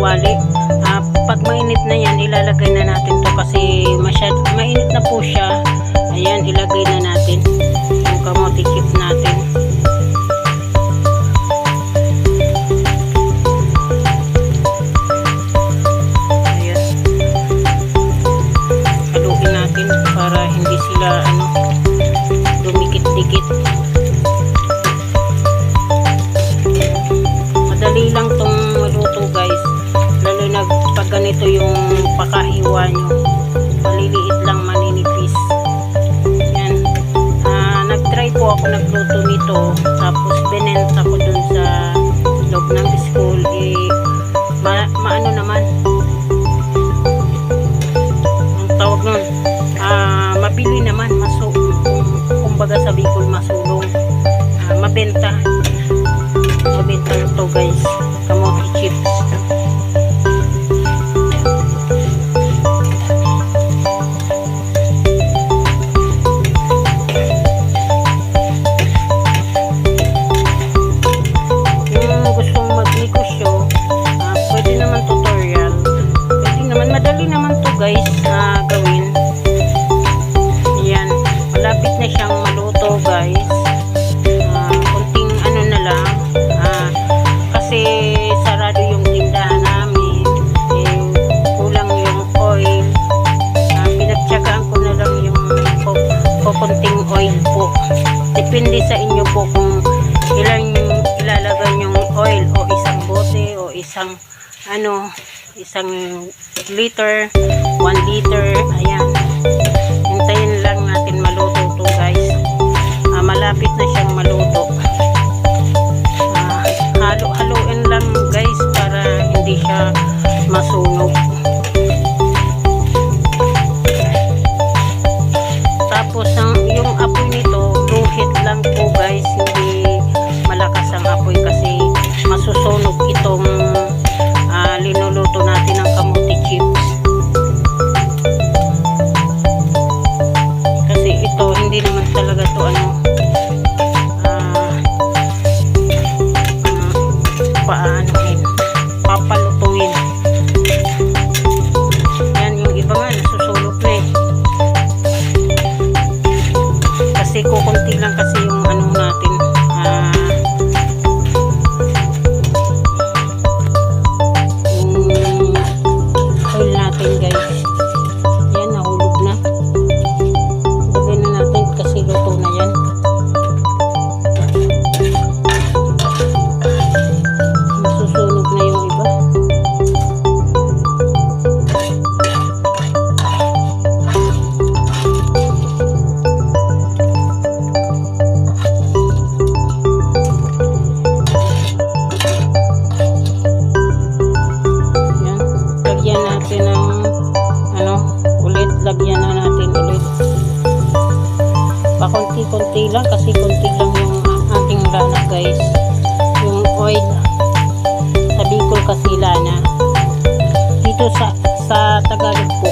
kawali. Pag mainit na yan, ilalagay na natin to kasi mainit na po siya. Ayan, ilagay na natin yung kamote chips natin. Ayan, haluin natin para hindi sila dumikit-dikit. Madali lang tong maluto guys, lalo na pag ganito yung pakahiwa nyo, maliliit lang, maninipis. Yan, nag-try po ako nagluto nito, tapos binenta ko dun sa loob ng school. Maano naman ang tawag nun, mabili naman, kumbaga sa Bicol masulong, mabenta to guys, kamote chips. Yung gustong magnegosyo, pwede naman tutorial, pwede naman, madali naman to guys gawin. Yan, malapit na siyang maluto guys. Kunting na lang, kasi sarado yung tindahan namin, kulang yung oil. Pinagtsagaan ko na lang yung konting oil po. Depende sa inyo po kung ilang ilalagay yung oil, o isang bote, o isang liter, 1 liter. Ayan, hintayin lang natin maluto to guys. Malapit na siyang maluto. Halo-haloin lang guys para hindi siya masunog. Tapos yung apoy nito, low heat lang po guys, hindi malakas ang apoy kasi masusunog itong linuluto natin ng kamote chips. Kasi ito hindi naman talaga to papalutuin. Yan, yung iba nga nasusulok na kasi kukunti lang kasi yung natin, yung oil natin guys. Yan, nahulog na. Lagyan na natin kasi luto na yan. Masusunog na yung iba. Lagyan na natin ulit. Pakunti-kunti lang kasi kunti lang yung ating lana guys. Yung oil sa Bicol kasi lana. Dito sa Tagalog po